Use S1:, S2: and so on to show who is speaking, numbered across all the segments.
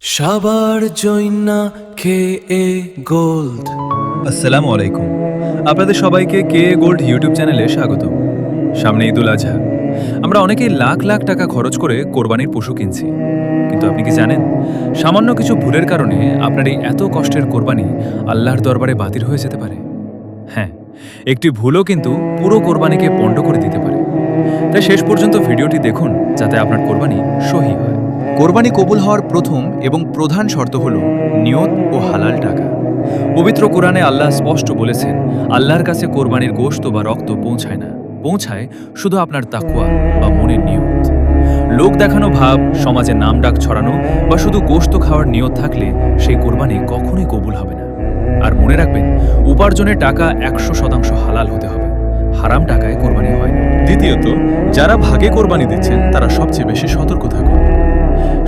S1: সবার জন্যা KA gold.
S2: আসসালামু আলাইকুম, আপনাদের সবাইকে KA গোল্ড ইউটিউব চ্যানেলে স্বাগত। সামনে ঈদুল আজহা। আমরা অনেকেই লাখ লাখ টাকা খরচ করে কোরবানির পশু কিনছি, কিন্তু আপনি কি জানেন সামান্য কিছু ভুলের কারণে আপনার এই এত কষ্টের কোরবানি আল্লাহর দরবারে বাতিল হয়ে যেতে পারে। হ্যাঁ, একটি ভুলও কিন্তু পুরো কোরবানিকে পণ্ড করে দিতে পারে। তাই শেষ পর্যন্ত ভিডিওটি দেখুন, যাতে আপনার কোরবানি সহি হয়। কোরবানি কবুল হওয়ার প্রথম এবং প্রধান শর্ত হল নিয়ত ও হালাল টাকা। পবিত্র কোরআনে আল্লাহ স্পষ্ট বলেছেন, আল্লাহর কাছে কোরবানির গোশত বা রক্ত পৌঁছায় না, পৌঁছায় শুধু আপনার তাকওয়া বা মনের নিয়ত। লোক দেখানো ভাব, সমাজে নাম ডাক ছড়ানো বা শুধু গোশত খাওয়ার নিয়ত থাকলে সেই কোরবানি কখনোই কবুল হবে না। আর মনে রাখবেন, উপার্জনের টাকা 100% হালাল হতে হবে, হারাম টাকায় কোরবানি হয় না। দ্বিতীয়ত, যারা ভাগে কোরবানি দিচ্ছেন তারা সবচেয়ে বেশি সতর্ক থাকুন।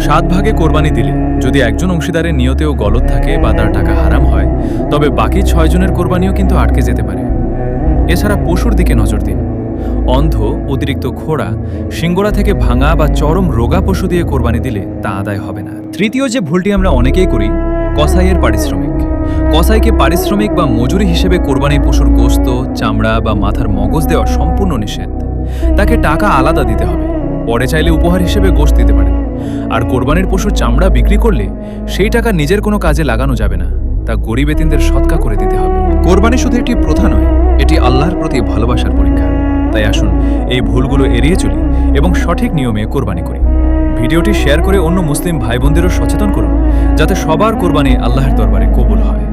S2: 7 ভাগে কোরবানি দিলে যদি একজন অংশীদারের নিয়তেও গলদ থাকে বা তার টাকা হারাম হয়, তবে বাকি 6 জনের কোরবানিও কিন্তু আটকে যেতে পারে। এছাড়া পশুর দিকে নজর দিন। অন্ধ, অতিরিক্ত খোঁড়া, সিংগোড়া থেকে ভাঙা বা চরম রোগা পশু দিয়ে কোরবানি দিলে তা আদায় হবে না। তৃতীয় যে ভুলটি আমরা অনেকেই করি, কসাইয়ের পারিশ্রমিক। কসাইকে পারিশ্রমিক বা মজুরি হিসেবে কোরবানির পশুর গোশত, চামড়া বা মাথার মগজ দেওয়া সম্পূর্ণ নিষেধ। তাকে টাকা আলাদা দিতে হবে, পরে চাইলে উপহার হিসেবে গোশত দিতে পারেন। আর কোরবানির পশুর চামড়া বিক্রি করলে সেই টাকা নিজের কোনো কাজে লাগানো যাবে না, তা গরিব এতিমদের সদকা করে দিতে হবে। কোরবানি শুধু একটি প্রথা নয়, এটি আল্লাহর প্রতি ভালোবাসার পরীক্ষা। তাই আসুন এই ভুলগুলো এড়িয়ে চলি এবং সঠিক নিয়মে কোরবানি করি। ভিডিওটি শেয়ার করে অন্য মুসলিম ভাই বোনদেরও সচেতন করুন, যাতে সবার কোরবানি আল্লাহর দরবারে কবুল হয়।